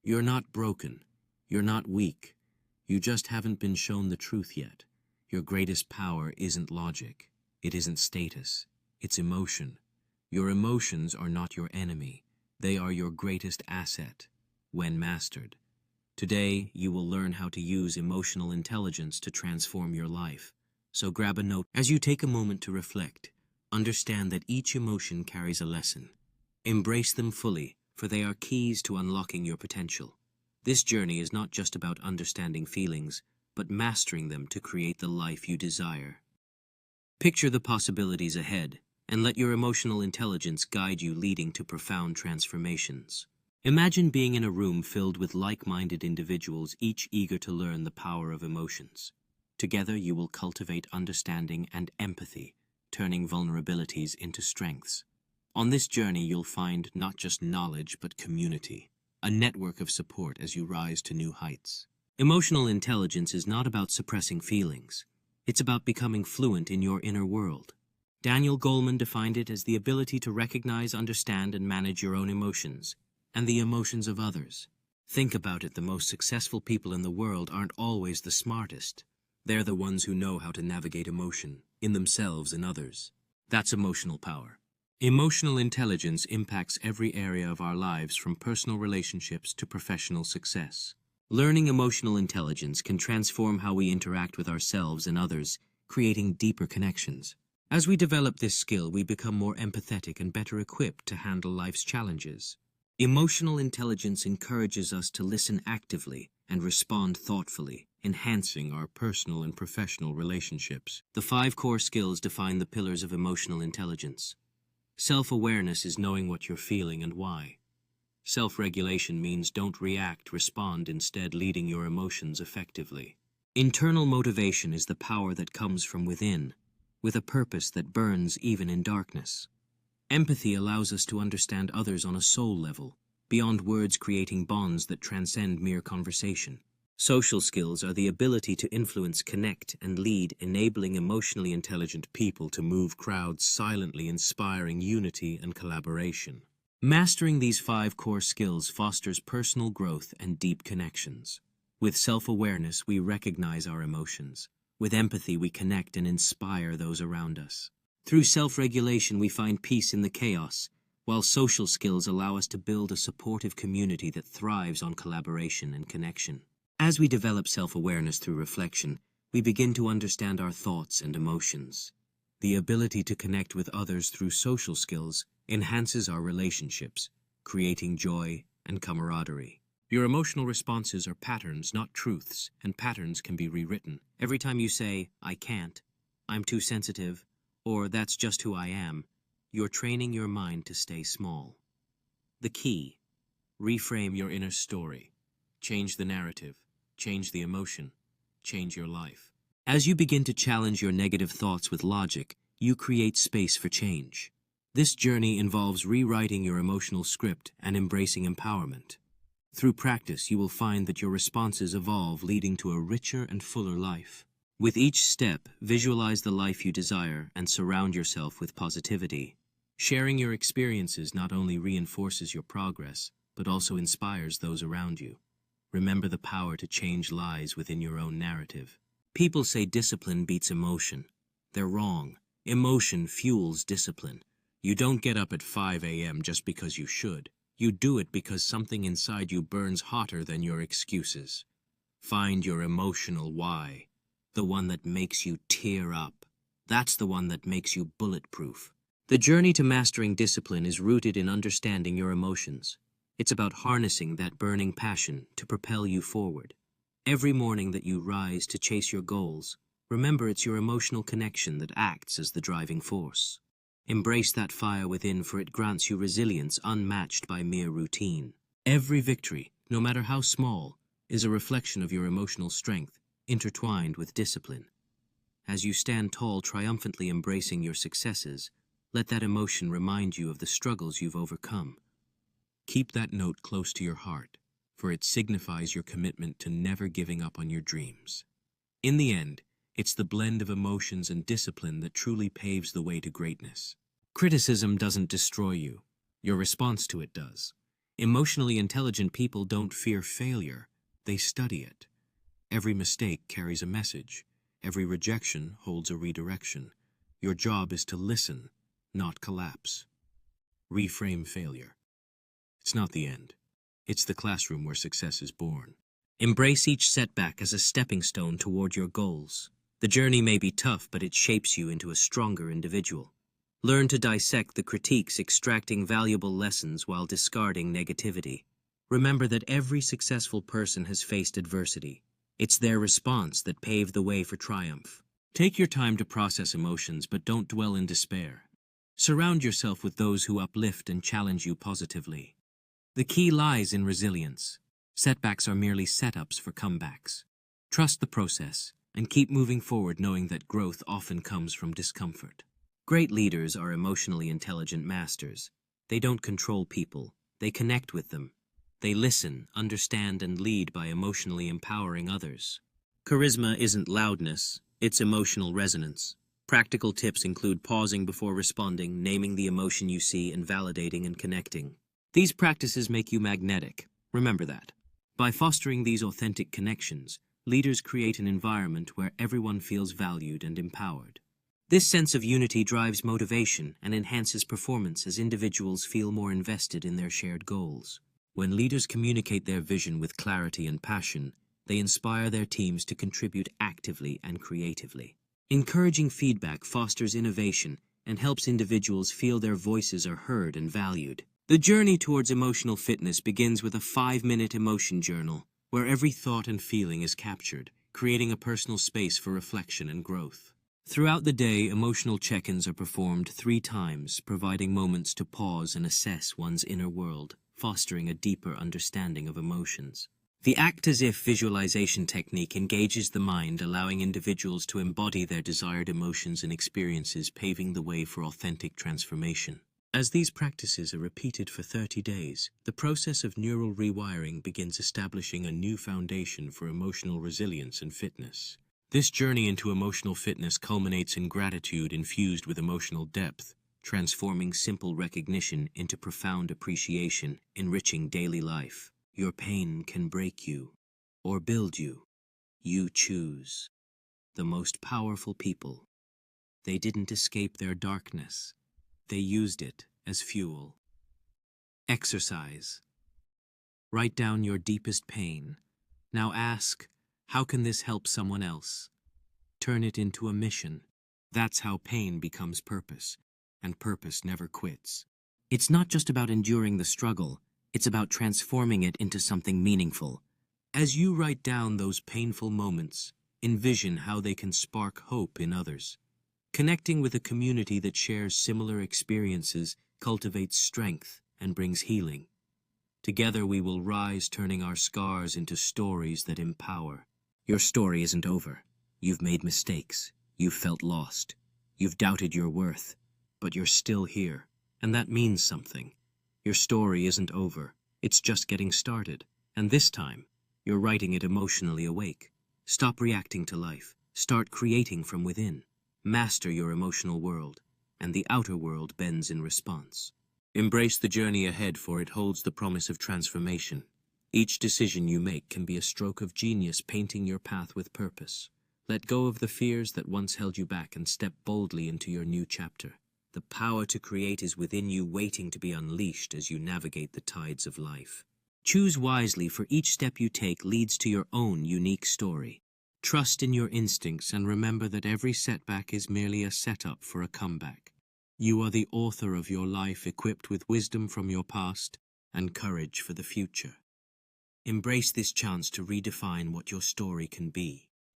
You're not broken. You're not weak. You just haven't been shown the truth yet. Your greatest power isn't logic. It isn't status. It's emotion. Your emotions are not your enemy. They are your greatest asset, when mastered. Today, you will learn how to use emotional intelligence to transform your life. So grab a note. As you take a moment to reflect, understand that each emotion carries a lesson. Embrace them fully, for they are keys to unlocking your potential. This journey is not just about understanding feelings, but mastering them to create the life you desire. Picture the possibilities ahead, and let your emotional intelligence guide you, leading to profound transformations. Imagine being in a room filled with like-minded individuals, each eager to learn the power of emotions. Together, you will cultivate understanding and empathy, turning vulnerabilities into strengths. On this journey, you'll find not just knowledge, but community, a network of support as you rise to new heights. Emotional intelligence is not about suppressing feelings. It's about becoming fluent in your inner world. Daniel Goleman defined it as the ability to recognize, understand, and manage your own emotions, and the emotions of others. Think about it, the most successful people in the world aren't always the smartest. They're the ones who know how to navigate emotion, in themselves and others. That's emotional power. Emotional intelligence impacts every area of our lives, from personal relationships to professional success. Learning emotional intelligence can transform how we interact with ourselves and others, creating deeper connections. As we develop this skill, we become more empathetic and better equipped to handle life's challenges. Emotional intelligence encourages us to listen actively and respond thoughtfully, enhancing our personal and professional relationships. The 5 core skills define the pillars of emotional intelligence. Self-awareness is knowing what you're feeling and why. Self-regulation means don't react, respond instead, leading your emotions effectively. Internal motivation is the power that comes from within, with a purpose that burns even in darkness. Empathy allows us to understand others on a soul level, beyond words, creating bonds that transcend mere conversation. Social skills are the ability to influence, connect, and lead, enabling emotionally intelligent people to move crowds silently, inspiring unity and collaboration. Mastering these 5 core skills fosters personal growth and deep connections. With self-awareness, we recognize our emotions. With empathy, we connect and inspire those around us. Through self-regulation, we find peace in the chaos, while social skills allow us to build a supportive community that thrives on collaboration and connection. As we develop self-awareness through reflection, we begin to understand our thoughts and emotions. The ability to connect with others through social skills enhances our relationships, creating joy and camaraderie. Your emotional responses are patterns, not truths, and patterns can be rewritten. Every time you say, "I can't," "I'm too sensitive," or "that's just who I am," you're training your mind to stay small. The key: reframe your inner story. Change the narrative. Change the emotion. Change your life. As you begin to challenge your negative thoughts with logic, you create space for change. This journey involves rewriting your emotional script and embracing empowerment. Through practice, you will find that your responses evolve, leading to a richer and fuller life. With each step, visualize the life you desire and surround yourself with positivity. Sharing your experiences not only reinforces your progress, but also inspires those around you. Remember, the power to change lies within your own narrative. People say discipline beats emotion. They're wrong. Emotion fuels discipline. You don't get up at 5 a.m. just because you should. You do it because something inside you burns hotter than your excuses. Find your emotional why, the one that makes you tear up. That's the one that makes you bulletproof. The journey to mastering discipline is rooted in understanding your emotions. It's about harnessing that burning passion to propel you forward. Every morning that you rise to chase your goals, remember it's your emotional connection that acts as the driving force. Embrace that fire within, for it grants you resilience unmatched by mere routine. Every victory, no matter how small, is a reflection of your emotional strength, intertwined with discipline. As you stand tall, triumphantly embracing your successes, let that emotion remind you of the struggles you've overcome. Keep that note close to your heart, for it signifies your commitment to never giving up on your dreams. In the end, it's the blend of emotions and discipline that truly paves the way to greatness. Criticism doesn't destroy you. Your response to it does. Emotionally intelligent people don't fear failure, they study it. Every mistake carries a message. Every rejection holds a redirection. Your job is to listen, not collapse. Reframe failure. It's not the end. It's the classroom where success is born. Embrace each setback as a stepping stone toward your goals. The journey may be tough, but it shapes you into a stronger individual. Learn to dissect the critiques, extracting valuable lessons while discarding negativity. Remember that every successful person has faced adversity. It's their response that paved the way for triumph. Take your time to process emotions, but don't dwell in despair. Surround yourself with those who uplift and challenge you positively. The key lies in resilience. Setbacks are merely setups for comebacks. Trust the process and keep moving forward, knowing that growth often comes from discomfort. Great leaders are emotionally intelligent masters. They don't control people, they connect with them. They listen, understand, and lead by emotionally empowering others. Charisma isn't loudness, it's emotional resonance. Practical tips include pausing before responding, naming the emotion you see, and validating and connecting. These practices make you magnetic. Remember that. By fostering these authentic connections, leaders create an environment where everyone feels valued and empowered. This sense of unity drives motivation and enhances performance as individuals feel more invested in their shared goals. When leaders communicate their vision with clarity and passion, they inspire their teams to contribute actively and creatively. Encouraging feedback fosters innovation and helps individuals feel their voices are heard and valued. The journey towards emotional fitness begins with a 5-minute emotion journal, where every thought and feeling is captured, creating a personal space for reflection and growth. Throughout the day, emotional check-ins are performed 3 times, providing moments to pause and assess one's inner world, fostering a deeper understanding of emotions. The act-as-if visualization technique engages the mind, allowing individuals to embody their desired emotions and experiences, paving the way for authentic transformation. As these practices are repeated for 30 days, the process of neural rewiring begins establishing a new foundation for emotional resilience and fitness. This journey into emotional fitness culminates in gratitude infused with emotional depth, transforming simple recognition into profound appreciation, enriching daily life. Your pain can break you or build you. You choose. The most powerful people. They didn't escape their darkness. They used it as fuel. Exercise. Write down your deepest pain. Now ask, how can this help someone else? Turn it into a mission. That's how pain becomes purpose, and purpose never quits. It's not just about enduring the struggle, it's about transforming it into something meaningful. As you write down those painful moments, envision how they can spark hope in others. Connecting with a community that shares similar experiences cultivates strength and brings healing. Together we will rise, turning our scars into stories that empower. Your story isn't over. You've made mistakes. You've felt lost. You've doubted your worth. But you're still here, and that means something. Your story isn't over. It's just getting started. And this time, you're writing it emotionally awake. Stop reacting to life. Start creating from within. Master your emotional world, and the outer world bends in response. Embrace the journey ahead, for it holds the promise of transformation. Each decision you make can be a stroke of genius, painting your path with purpose. Let go of the fears that once held you back and step boldly into your new chapter. The power to create is within you, waiting to be unleashed as you navigate the tides of life. Choose wisely, for each step you take leads to your own unique story. Trust in your instincts and remember that every setback is merely a setup for a comeback. You are the author of your life, equipped with wisdom from your past and courage for the future. Embrace this chance to redefine what your story can be.